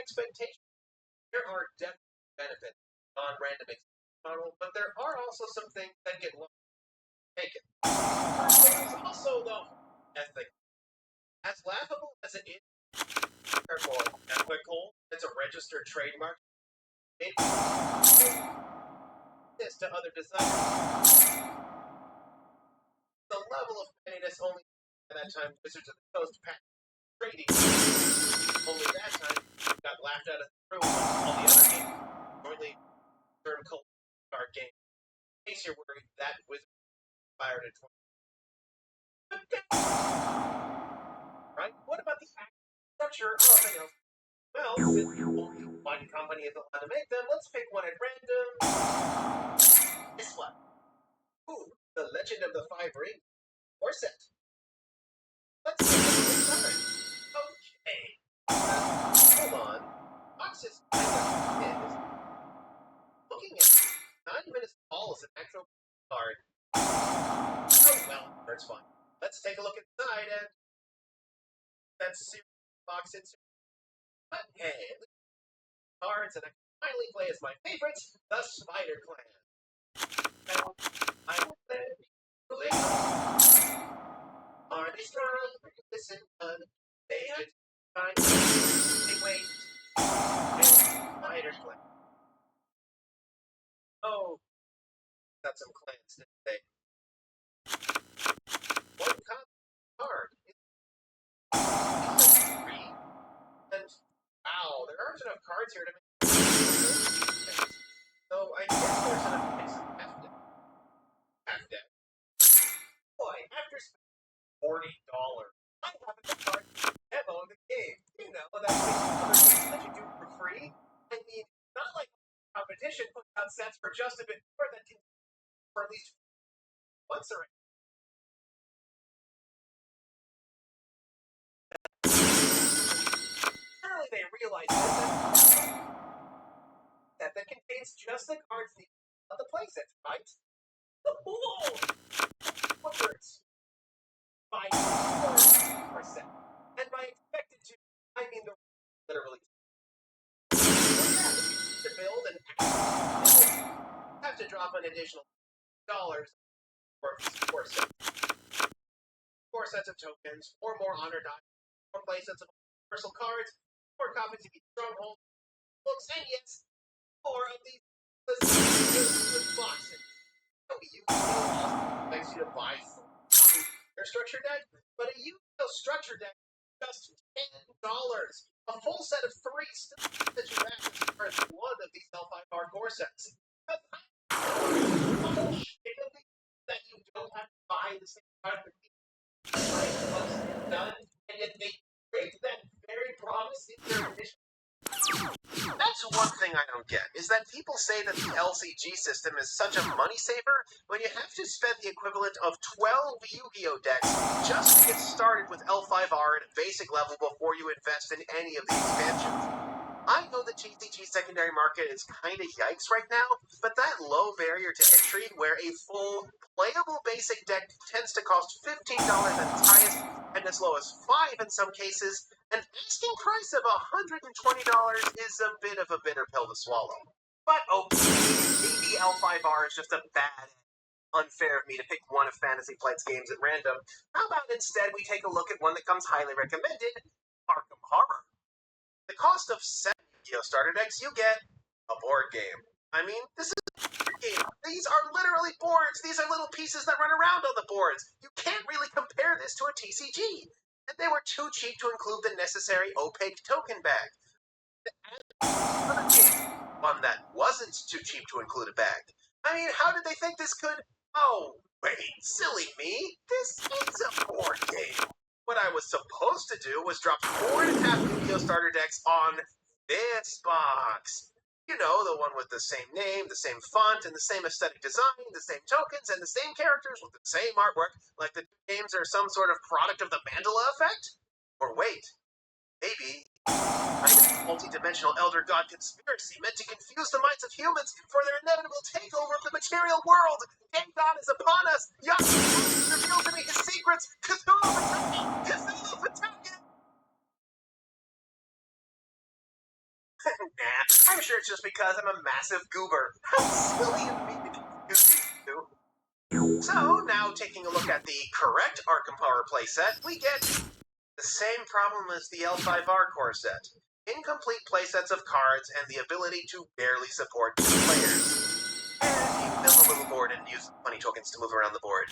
expectations. There are definite benefits on random model, but there are also some things that get taken. There's also the ethic. As laughable as it is, or more ethical, it's a registered trademark. It this to other designers. The level of pettiness only at that time Wizards of the Coast patent trading. Only that time got laughed out of the room on all the other games. Jointly term cult card game. In case you're worried, that Wizard fired at 20. Right? What about the actual structure of an elf? Well, since only one company is allowed to make them, let's pick one at random. This one. Ooh, The Legend of the Five Rings. Or set. Let's take a look inside. Okay. Hold on. Box is kind of is. Looking at 9 minutes tall as an actual card. Oh well, that's fine. Let's take a look inside and that series box insert. But hey, cards and I can finally play as my favorite, the Spider Clan. Now, I will play. Are they strong? Listen, they are fine. They wait. And Spider Clan. Oh, got some clans, didn't they? One card. It's 3. And wow, there aren't enough cards here to make. So I guess there's enough place of half deck. Half deck. Boy, after spending $40, I have a card demo of the game. You know, that other games that you do for free. I mean, not like competition puts out sets for just a bit more than can for at least once or surely they realize that contains just the cards of the playsets, right? Whoa! What words? By 4%. And by expected to, I mean the literally. To build and have to drop an additional dollars for 4 sets. 4 sets of tokens, 4 more honor dice, 4 playsets of universal cards, 4 copies of each stronghold, books, and yes, 4 of these boxes. You begs you to buy your structure deck, but a Yu-Gi-Oh structure deck just $10. A full set of 3 still that you have as far as one of these L5R core sets. That you don't have to buy the same card done, and yet they break that very promise in their initial. That's one thing I don't get, is that people say that the LCG system is such a money saver when you have to spend the equivalent of 12 Yu-Gi-Oh decks just to get started with L5R at a basic level before you invest in any of the expansions. I know the TCG secondary market is kinda yikes right now, but that low barrier to entry, where a full, playable basic deck tends to cost $15 at its highest, and as low as $5 in some cases, an asking price of $120 is a bit of a bitter pill to swallow. But okay, maybe L5R is just a bad, unfair of me to pick one of Fantasy Flight's games at random. How about instead we take a look at one that comes highly recommended, Arkham Horror. The cost of 7 Yu-Gi-Oh starter decks, you get a board game. I mean, this is a board game. These are literally boards. These are little pieces that run around on the boards. You can't really compare this to a TCG. And they were too cheap to include the necessary opaque token bag. Another game, one that wasn't too cheap to include a bag. I mean, how did they think this could... Oh, wait, silly me. This is a board game. What I was supposed to do was drop 4.5 Yu-Gi-Oh starter decks on this box. You know, the one with the same name, the same font, and the same aesthetic design, the same tokens, and the same characters with the same artwork, like the games are some sort of product of the Mandela effect? Or wait, maybe a multi-dimensional elder god conspiracy meant to confuse the minds of humans for their inevitable takeover of the material world. Game God is upon us. Yahoo! Reveal to me his secrets. Cthulhu, Cthulhu, Nah, I'm sure it's just because I'm a massive goober. How silly of me to confuse these two. So, now taking a look at the correct Arkham Horror playset, we get the same problem as the L5R core set. Incomplete playsets of cards and the ability to barely support two players. And you build a little board and use funny tokens to move around the board.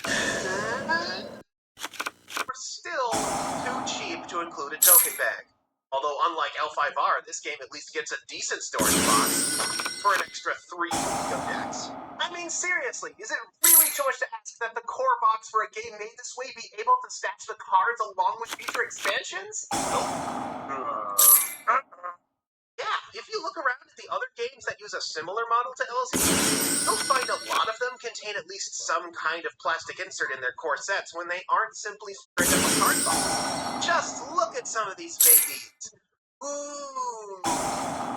We're still too cheap to include a token bag. Although, unlike L5R, this game at least gets a decent storage box for an extra 3 Yu-Gi-Oh decks. I mean, seriously, is it really too much to ask that the core box for a game made this way be able to stash the cards along with future expansions? Nope. Yeah, if you look around at the other games that use a similar model to LZ, you'll find a lot of them contain at least some kind of plastic insert in their core sets when they aren't simply straight up a card box. Just look at some of these babies. Ooh.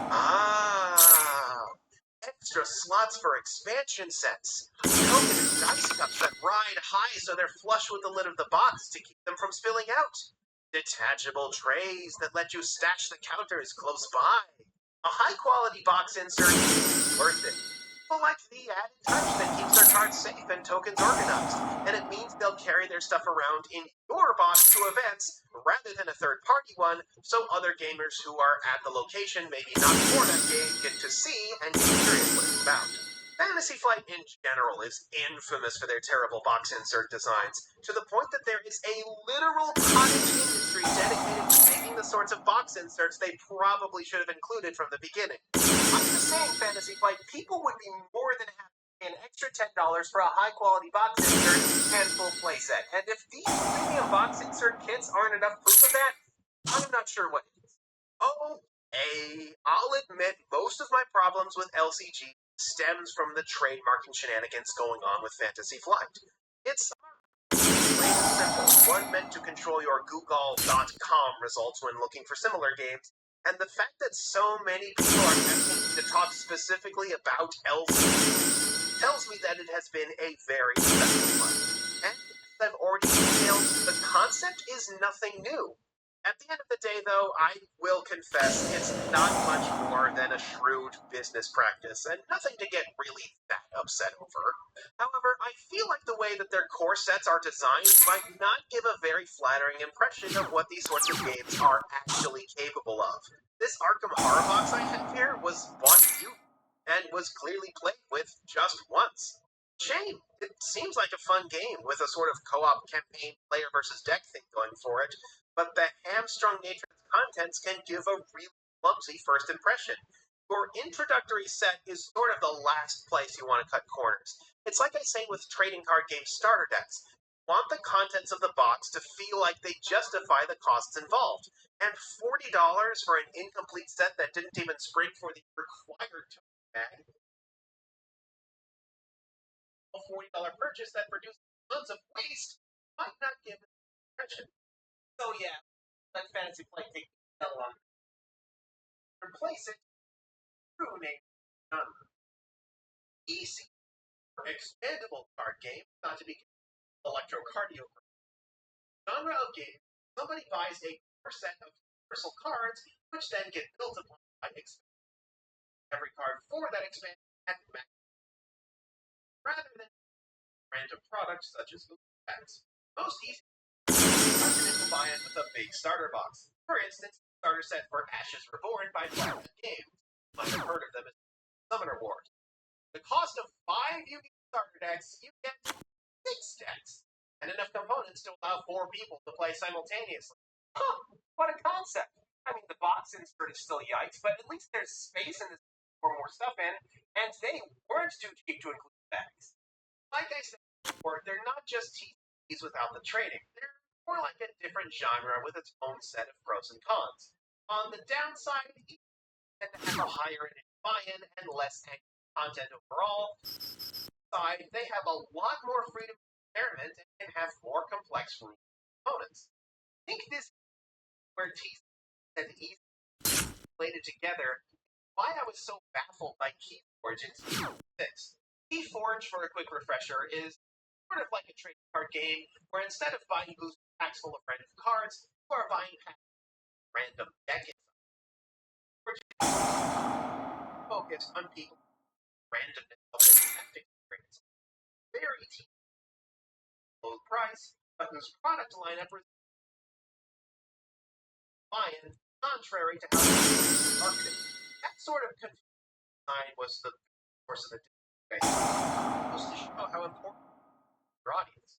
Ah. Extra slots for expansion sets. Token and dice cups that ride high so they're flush with the lid of the box to keep them from spilling out. Detachable trays that let you stash the counters close by. A high-quality box insert is worth it. People like the added touch that keeps their cards safe and tokens organized, and it means they'll carry their stuff around in your box to events rather than a third-party one, so other gamers who are at the location, maybe not for that game, get to see and get curious what it's about. Fantasy Flight in general is infamous for their terrible box insert designs, to the point that there is a literal cottage industry dedicated to making the sorts of box inserts they probably should have included from the beginning. I'm just saying, Fantasy Flight, people would be more than happy to pay an extra $10 for a high-quality box insert and full playset. And if these premium box insert kits aren't enough proof of that, I'm not sure what is. I'll admit most of my problems with LCG stems from the trademarking shenanigans going on with Fantasy Flight. It's plain and simple. One meant to control your Google.com results when looking for similar games, and the fact that so many people are asking me to talk specifically about LCG tells me that it has been a very special one. And as I've already detailed, the concept is nothing new. At the end of the day, though, I will confess it's not much more than a shrewd business practice, and nothing to get really that upset over. However, I feel like the way that their core sets are designed might not give a very flattering impression of what these sorts of games are actually capable of. This Arkham Horror Box I have here was bought used and was clearly played with just once. Shame. It seems like a fun game with a sort of co-op campaign player versus deck thing going for it, but the hamstrung nature of its contents can give a really clumsy first impression. Your introductory set is sort of the last place you want to cut corners. It's like I say with trading card game starter decks. You want the contents of the box to feel like they justify the costs involved. And $40 for an incomplete set that didn't even spring for the required token bag, a $40 purchase that produces tons of waste, might not give an impression. So yeah, let Fantasy Flight take the L on. Replace it with true name genre. Easy or expandable card game, not to be electrocardio genre of game. Somebody buys a core set of universal cards, which then get built upon by every card for that expansion at max, rather than random products such as movie packs. Most easy to buy it with a big starter box. For instance, starter set for Ashes Reborn by Platinum Games. You might have heard of them as Summoner Wars. The cost of 5 Yu-Gi-Oh starter decks, you get 6 decks, and enough components to allow 4 people to play simultaneously. Huh, what a concept. I mean, the box insert is still yikes, but at least there's space in this for more stuff in, and they weren't too cheap to include bags. Like I said before, they're not just TCGs without the trading. They're more like a different genre with its own set of pros and cons. On the downside, you tend to have a higher initial buy-in and less content overall. Side, they have a lot more freedom of experiment and can have more complex rules and components. I think this is where TCGs and easy related together, why I was so baffled by Keyforge in Season 6. Keyforge, for a quick refresher, is sort of like a trading card game where instead of buying booster packs full of random cards, you are buying packs of random deck inside. focused on people randomness of their drafting experience. Very low price, but whose product lineup was buy-in, contrary to how they marketed. That sort of confusion was the course of the debate. Supposed to show how important your audience.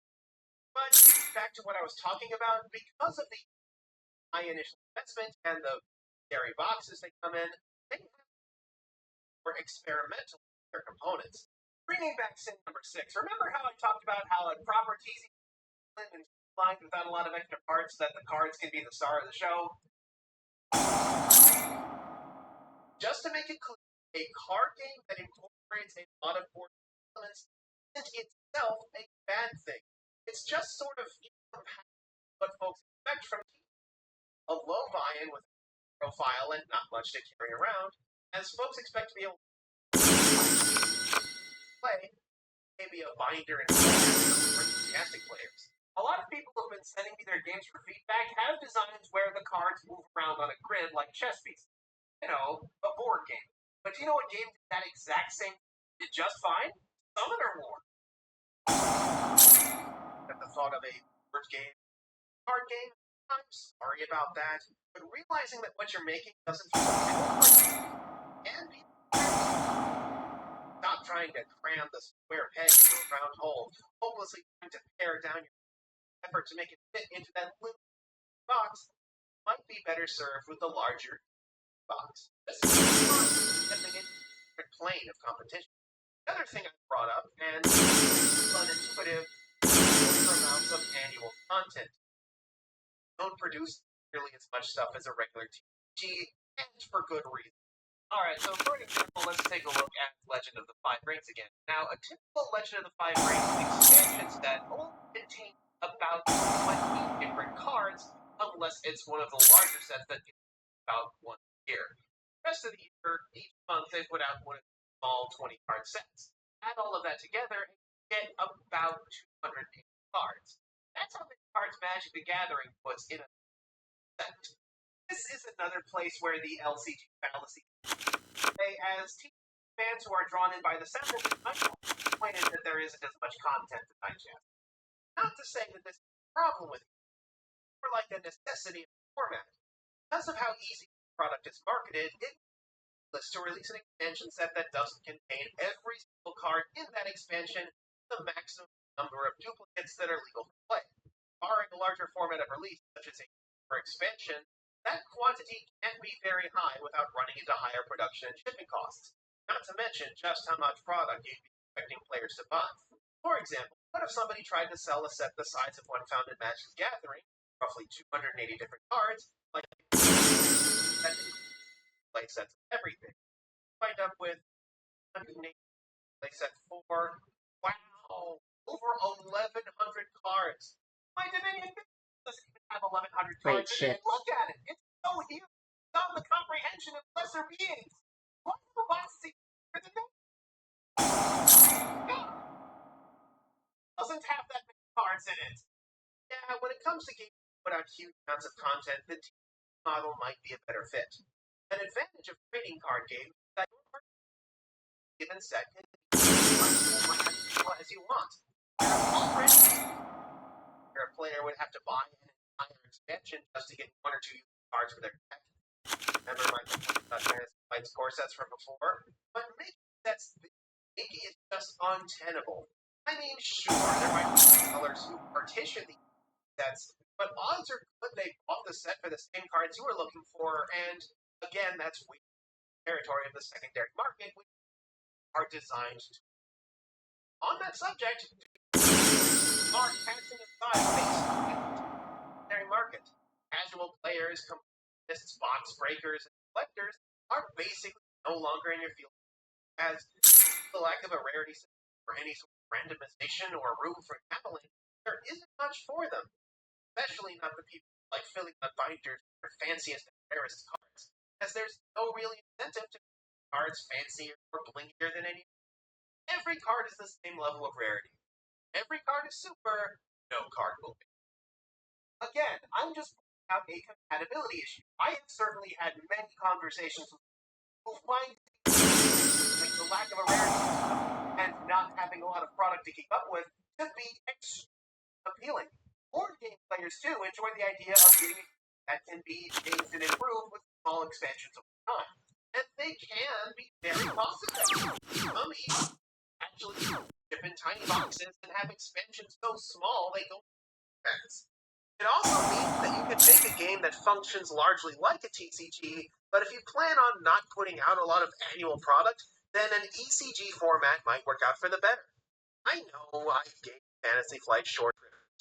But getting back to what I was talking about, because of the high initial investment and the scary boxes they come in, they were experimental with their components. Bringing back sin number 6, remember how I talked about how a proper teasing and line without a lot of extra parts that the cards can be the star of the show? Just to make it clear, a card game that incorporates a lot of board elements isn't itself a bad thing. It's just sort of what folks expect from a low buy-in with profile and not much to carry around, as folks expect to be able to play, maybe a binder and enthusiastic players. A lot of people who've been sending me their games for feedback have designs where the cards move around on a grid like chess pieces. You know, a board game. But do you know what game did that exact same did just fine? Summoner War. At the thought of a board game, card game, I'm sorry about that. But realizing that what you're making doesn't can be. Stop trying to cram the square peg into a round hole, hopelessly trying to pare down your effort to make it fit into that little box. Might be better served with the larger box. This is stepping into a different plane of competition. Another thing I brought up, and unintuitive, amounts of annual content. Don't produce nearly as much stuff as a regular TCG, and for good reason. Alright, so for example, let's take a look at Legend of the Five Rings again. Now, a typical Legend of the Five Rings expansion set only contains about 20 different cards, unless it's one of the larger sets that contains about one year. The rest of the year, each month, they put out one of the small 20-card sets. Add all of that together, and you get about 200 cards. That's how many cards Magic the Gathering puts in a set. This is another place where the LCG fallacy as fans who are drawn in by the sample might complain that there isn't as much content to digest. Not to say that this is a problem with it, more like a necessity of the format. Because of how easy the product is marketed, it lists to release an expansion set that doesn't contain every single card in that expansion, the maximum number of duplicates that are legal to play. Barring a larger format of release, such as a per expansion, that quantity can't be very high without running into higher production and shipping costs. Not to mention just how much product you'd be expecting players to buy. For example, what if somebody tried to sell a set the size of one found in Magic the Gathering, roughly 280 different cards, like play sets of everything? Wind up with 180 play set 4. Wow! Over 1,100 cards! My Dominion doesn't even have 1,100 cards in it. Look at it! It's so huge! Beyond the comprehension of lesser beings! What the box for the next? Doesn't have that many cards in it. Yeah, when it comes to games that put out huge amounts of content, the TV model might be a better fit. An advantage of trading card games is that your given set can be as you want. Where a player would have to buy an entire expansion just to get one or two cards for their deck. Remember my fights core sets from before? But maybe it's just untenable. I mean, sure, there might be sellers who partition these sets, but odds are good they bought the set for the same cards you were looking for, and again, that's weak territory of the secondary market, which are designed to. On that subject, are casting aside secondary market. Casual players, competists, box breakers, and collectors are basically no longer in your field, as the lack of a rarity or any sort of randomization or room for gambling, there isn't much for them. Especially not the people like filling the binders with their fanciest and rarest cards, as there's no real incentive to make cards fancier or blinkier than any. Every card is the same level of rarity. Every card is super, no card will be. Again, I'm just pointing out a compatibility issue. I have certainly had many conversations with people who find the lack of a rarity system and not having a lot of product to keep up with could be appealing. Board game players too enjoy the idea of getting that can be changed and improved with small expansions over time. And they can be very cost effective. Some even actually ship in tiny boxes and have expansions so small they go fast. It also means that you can make a game that functions largely like a TCG, but if you plan on not putting out a lot of annual product, then an ECG format might work out for the better. I know I gave Fantasy Flight short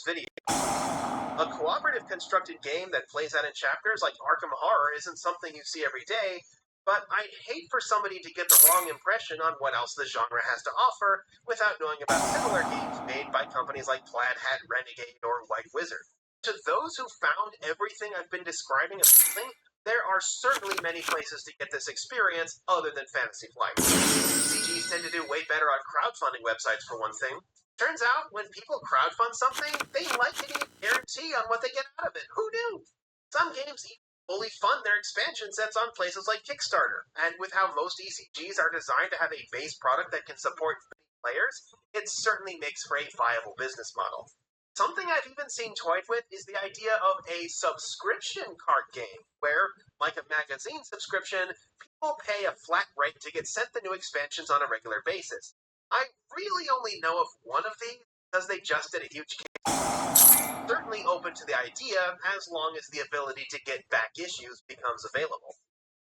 video. A cooperative constructed game that plays out in chapters like Arkham Horror isn't something you see every day, but I'd hate for somebody to get the wrong impression on what else the genre has to offer without knowing about similar games made by companies like Plaid Hat Renegade or White Wizard. To those who found everything I've been describing appealing, there are certainly many places to get this experience other than Fantasy Flight. CGs tend to do way better on crowdfunding websites for one thing. Turns out, when people crowdfund something, they like getting a guarantee on what they get out of it. Who knew? Some games even fully fund their expansion sets on places like Kickstarter, and with how most ECGs are designed to have a base product that can support players, it certainly makes for a viable business model. Something I've even seen toyed with is the idea of a subscription card game, where, like a magazine subscription, people pay a flat rate to get sent the new expansions on a regular basis. I really only know of one of these because they just did a huge campaign. Certainly open to the idea as long as the ability to get back issues becomes available.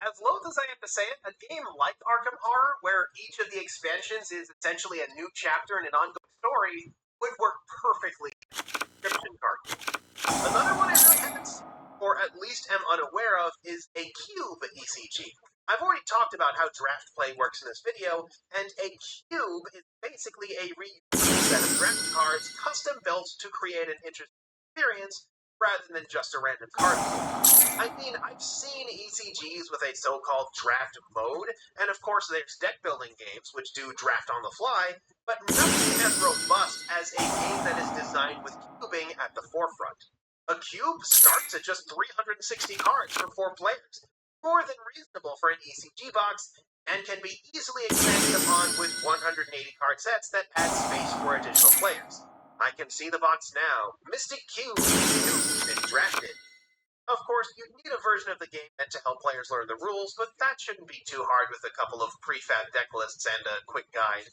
As loath as I have to say it, a game like Arkham Horror, where each of the expansions is essentially a new chapter in an ongoing story, would work perfectly as a subscription card game. Another one I really haven't seen, or at least am unaware of, is a cube ECG. I've already talked about how draft play works in this video, and a cube is basically a reusable set of draft cards custom built to create an interesting experience rather than just a random card pool. I mean, I've seen ECGs with a so-called draft mode, and of course there's deck building games which do draft on the fly, but nothing as robust as a game that is designed with cubing at the forefront. A cube starts at just 360 cards for 4 players, more than reasonable for an ECG box, and can be easily expanded upon with 180 card sets that add space for additional players. I can see the box now. Mystic Cube, used and drafted. Of course, you'd need a version of the game meant to help players learn the rules, but that shouldn't be too hard with a couple of prefab deck lists and a quick guide.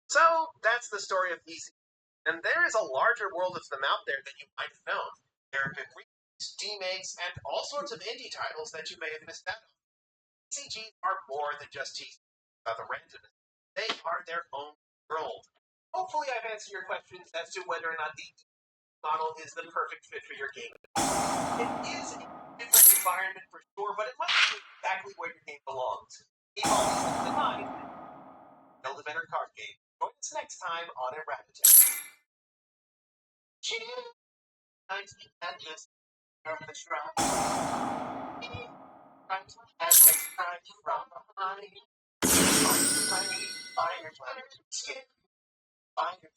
So, that's the story of ECG. And there is a larger world of them out there than you might have known. There have been remakes, remakes, and all sorts of indie titles that you may have missed out on. ECGs are more than just TCGs about the randomness. They are their own world. Hopefully I've answered your questions as to whether or not the model is the perfect fit for your game. It is a different environment for sure, but it might be exactly where your game belongs. Keep all these things in mind, build a better card game. Join us next time on Erratic. Cheers! Nice and just from the shrine. Right and just right from behind. Find your planet, skin, find your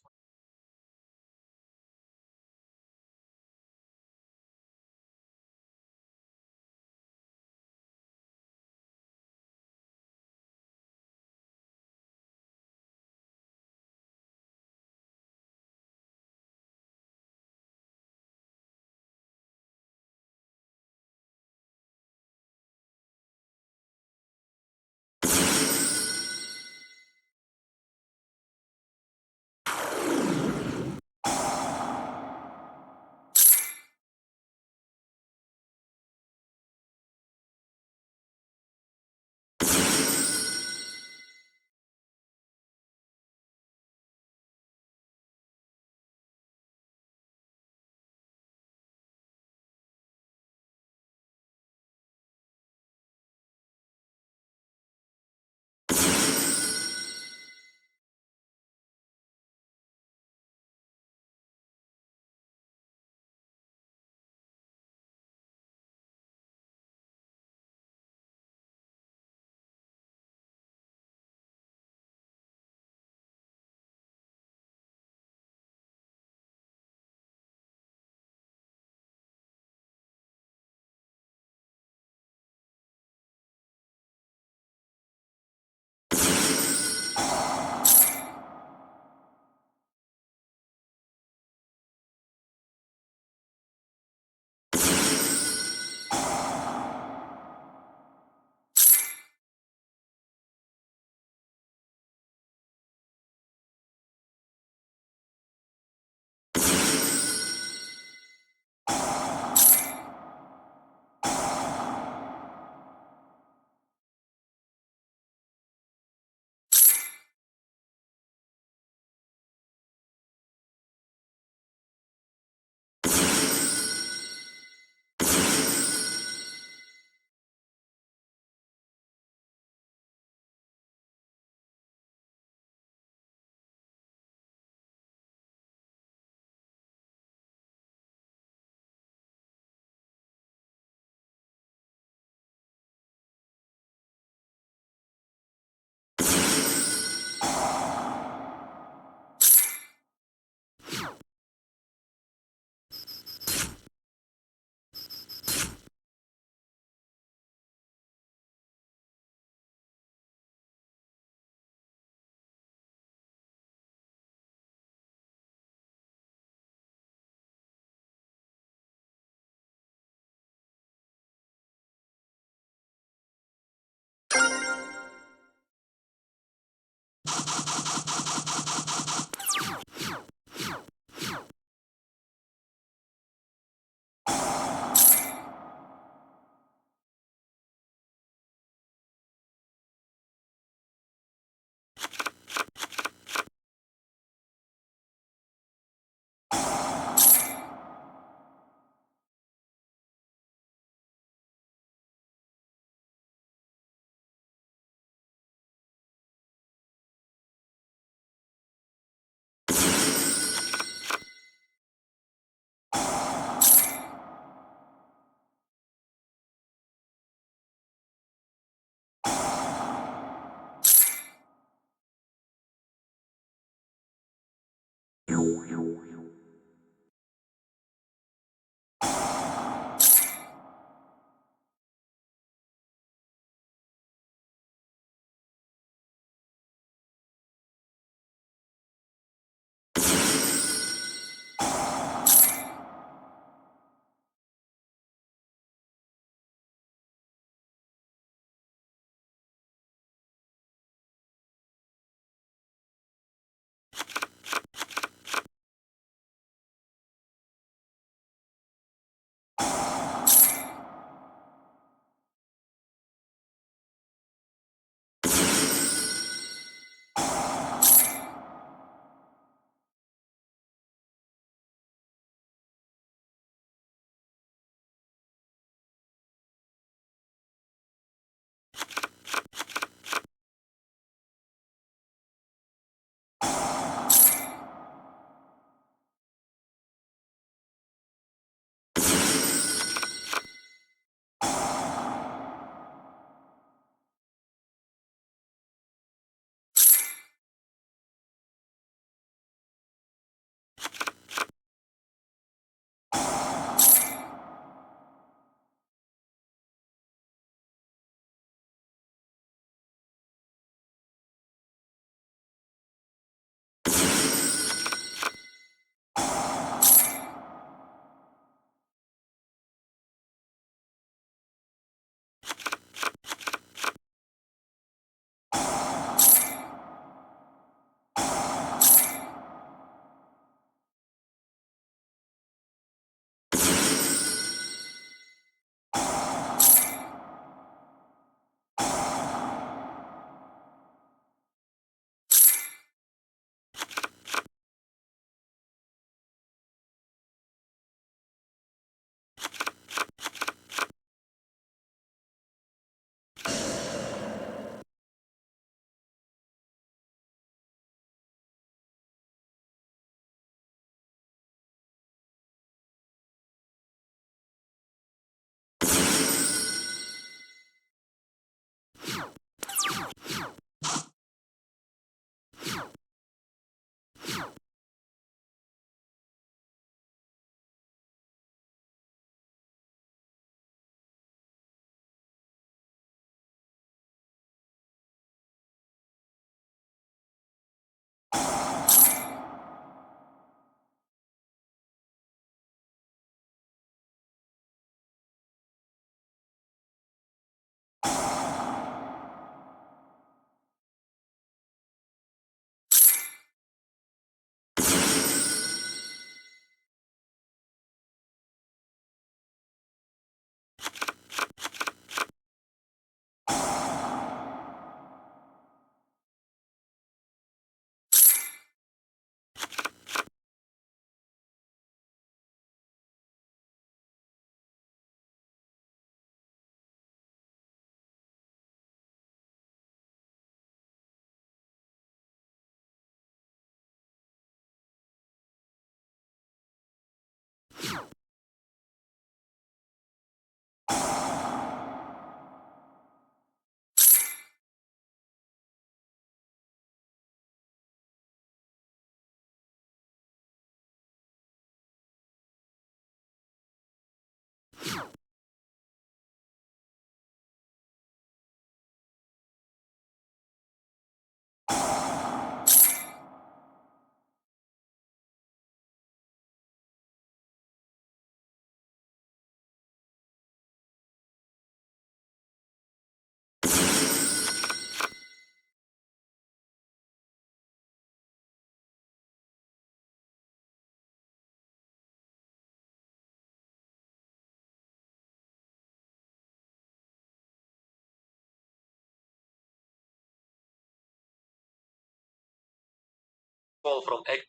Fall from egg.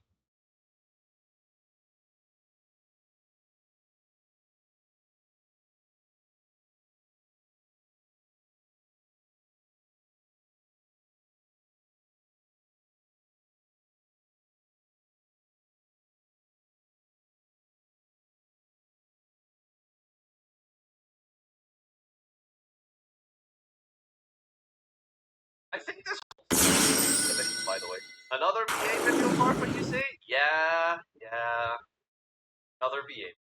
I think this. By the way, another BA video part. What you say? Yeah. Another BA.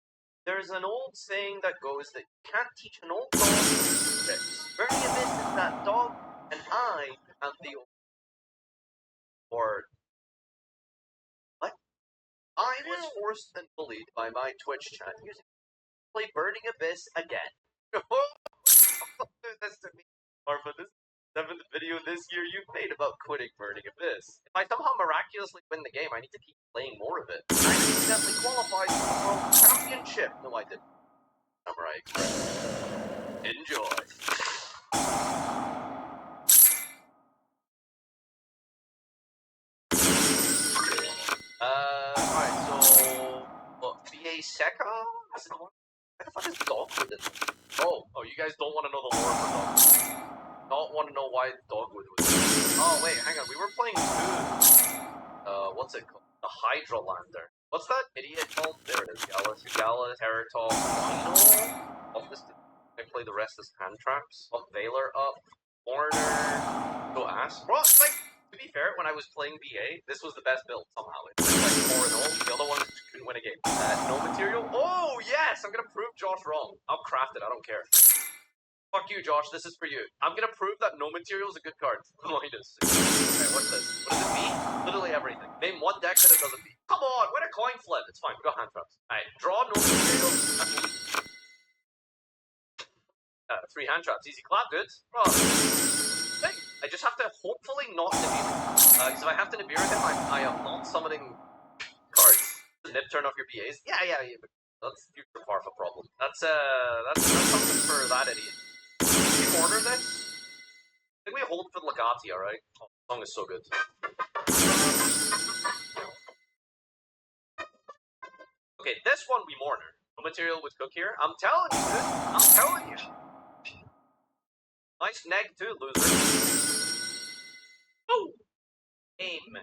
There's an old saying that goes that you can't teach an old dog tricks. Bernie Abyss is that dog, and I am the old. Or what? I was forced and bullied by my Twitch chat using play Burning Abyss again. This to me. Marfa, this 7th video this year you've made about quitting Burning Abyss. If I somehow miraculously win the game, I need to keep playing more of it. I accidentally qualified for the World Championship. No, I didn't. Samurai Express. Enjoy. Alright, so... What, BA Seka? Why the fuck is Dogwood in this? Oh, you guys don't want to know the lore for Dogwood. Don't want to know why Dogwood was there. Oh, wait, hang on, we were playing what's it called? The Hydrolander. What's that idiot called? There it is, Gallus, Teratol, Final. Off this, I play the rest as hand traps. Up Valor, up Warner, go ass. Bro, like, to be fair, when I was playing BA, this was the best build somehow. It was like 4-0. The other ones couldn't win a game. No material. Oh yes, I'm gonna prove Josh wrong. I'll craft it. I don't care. Fuck you, Josh. This is for you. I'm gonna prove that no material is a good card. Minus. Okay, what's this? What does it beat? Literally everything. Name one deck that it doesn't beat. Come on, win a coin flip. It's fine. We got hand traps. Alright, draw no material. 3 hand traps. Easy clap, dudes. Bro. I just have to hopefully not Nibiru. Because if I have to Nibiru him, I am not summoning cards. Nip turn off your BAs. Yeah. That's future Parfa problem. That's something for that idiot. Can we order this? I think we hold for Legati, alright? Oh, the song is so good. Okay, this one we mourner. No material would cook here. I'm telling you, dude. I'm telling you. Nice neg too, loser. Ooh! Aim.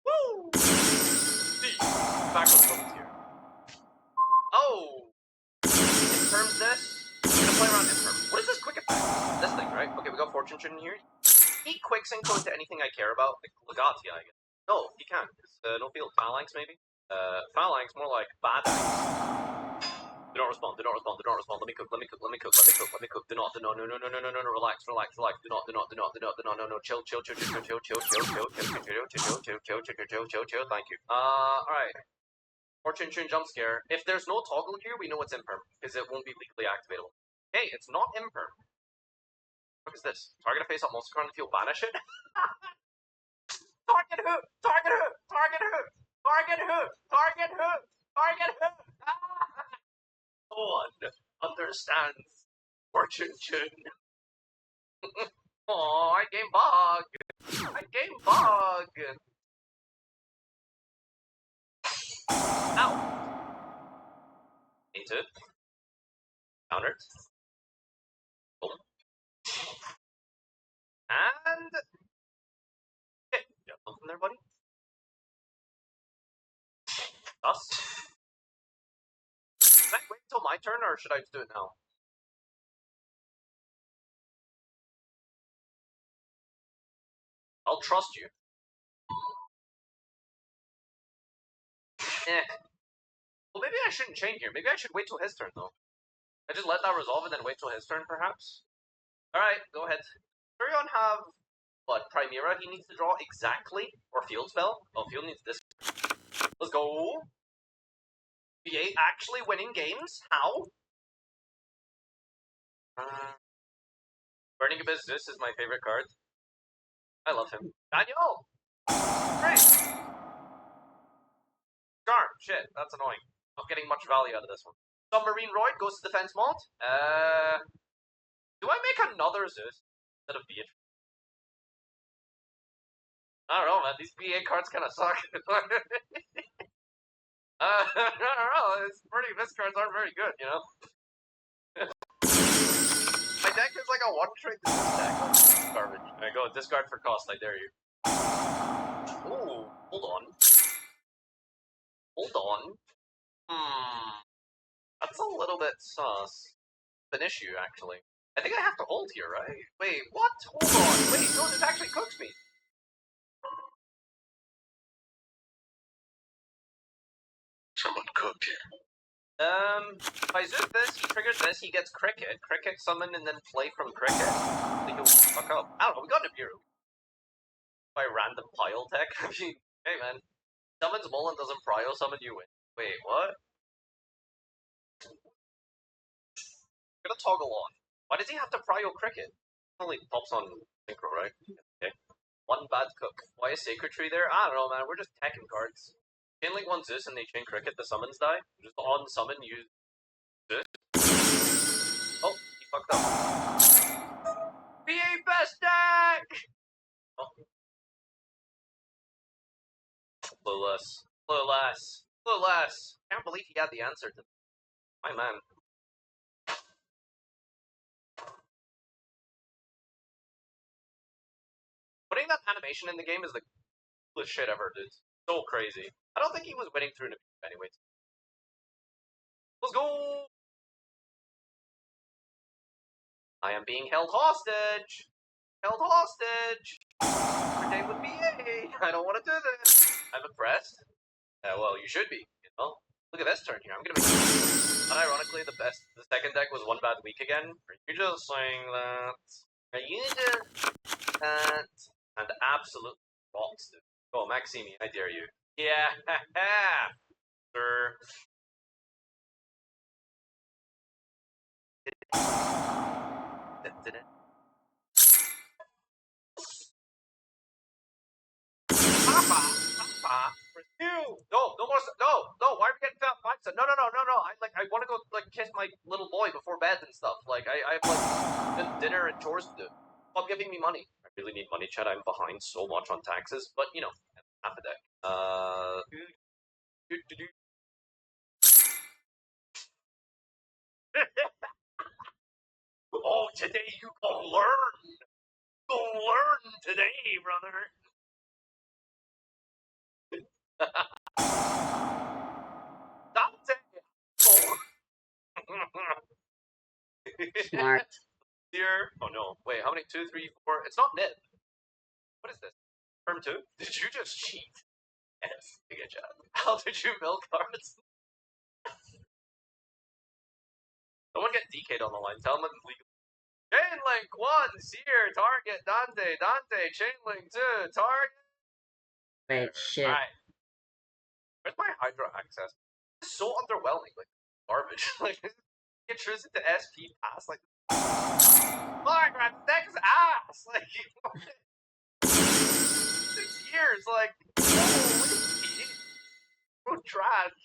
Woo! See, back on the here. Oh! Infirms this. I'm gonna play around Infirm. What is this quick effect? This thing, right? Okay, we got Fortune Chin here. He quick synco into anything I care about. Like Legati, I guess. No, he can't. No field. Phalanx, maybe? Phalanx, more like bad eyes. Do not respond, do not respond, do not respond. Let me cook, let me cook, let me cook, let me cook, let me cook. Do not, no, relax. Do not. No, chill. Thank you. Alright. Fortune Chin jump scare. If there's no toggle here, we know it's imperm, because it won't be legally activatable. Hey, it's not imperm. What is this? Target a face up monster card and feel banish it? Target who? Target who? Target who? Target who? Target who? Target who? No one understands Fortune Chin. Oh, I game bug. I game bug. Ow. Painted. Countered. Boom. And okay, you got something there, buddy? Us. Can I wait until my turn, or should I just do it now? I'll trust you. Well, maybe I shouldn't chain here. Maybe I should wait till his turn, though. I just let that resolve and then wait till his turn, perhaps? Alright, go ahead. Furion have, what, Primera he needs to draw exactly? Or Field Spell? Oh, Field needs this. Let's go! BA actually winning games? How? Burning Abyss Zeus is my favorite card. I love him. Daniel! Great! Darn, shit, that's annoying. Not getting much value out of this one. Submarine Royd goes to defense mod. Do I make another Zeus instead of Beatrice? I don't know, man. These BA cards kind of suck. I don't know. It's pretty. This cards aren't very good, you know. My deck is like a one-trick deck. Garbage. Alright, go discard for cost. I dare you. Ooh, hold on. Hold on. That's a little bit sus. An issue, actually. I think I have to hold here, right? Wait, what? Hold on. Wait, no, this actually cooks me. Someone cooked here. If I zoom this, he triggers this, he gets Cricket. Cricket summon and then play from Cricket. Like, he'll fuck up. I don't know, we got Nibiru. By random pile tech. I mean, hey man. Summons Mullen doesn't prio summon, you win. Wait, what? I'm gonna toggle on. Why does he have to prio Cricket? Only pops on Synchro, right? Okay. One bad cook. Why is Sacred Tree there? I don't know, man. We're just teching cards. Chain Link one Zeus and they chain Cricket, the summons die. Just on summon, use Zeus. Oh, he fucked up. BA best deck! Oh. Clueless. Clueless. Clueless. Can't believe he had the answer to my man. Putting that animation in the game is the coolest shit ever, dude. So crazy. I don't think he was winning through Nabi anyways. Let's go! I am being held hostage! Held hostage! Every day with BA! I don't want to do this! I'm impressed. Well, you should be, you know? Look at this turn here. I'm gonna make unironically the second deck was one bad week again. Are you just saying that? Are you just that? And absolute rocks, dude. Go, Maximi, I dare you. Yeah, sir. Papa, you. No more. No. Why are we getting fat mindset? No. I want to go like kiss my little boy before bed and stuff. Like I have like dinner and chores to do. Stop giving me money. I really need money, Chad. I'm behind so much on taxes, but you know, half a deck. Oh, today you gonna learn. Gonna learn today, brother. Dante. Oh. Smart. Here. Oh no. Wait, how many? 2, 3, 4. It's not nib. What is this? Term 2? Did you just cheat? Yes. Good job. How did you milk cards? Someone get DK'd on the line. Tell them it's legal. Chainlink 1, Seer, target, Dante, Chainlink 2, target. Wait, shit. Alright. Where's my Hydra access? It's so underwhelming. Like, garbage. Like, get Tris into SP pass. Like, fuck, man, this deck is ass. Like, 6 years. Like, holy. So trash.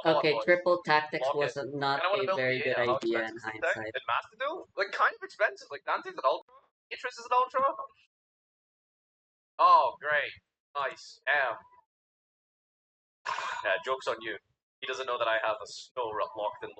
Okay, triple tactics Lock was not a very good idea in hindsight. And Mastodon? Like, kind of expensive. Like, Dante's an Ultra. Beatrice is an Ultra. Oh, great. Nice. Damn. Yeah, joke's on you. He doesn't know that I have a snow locked in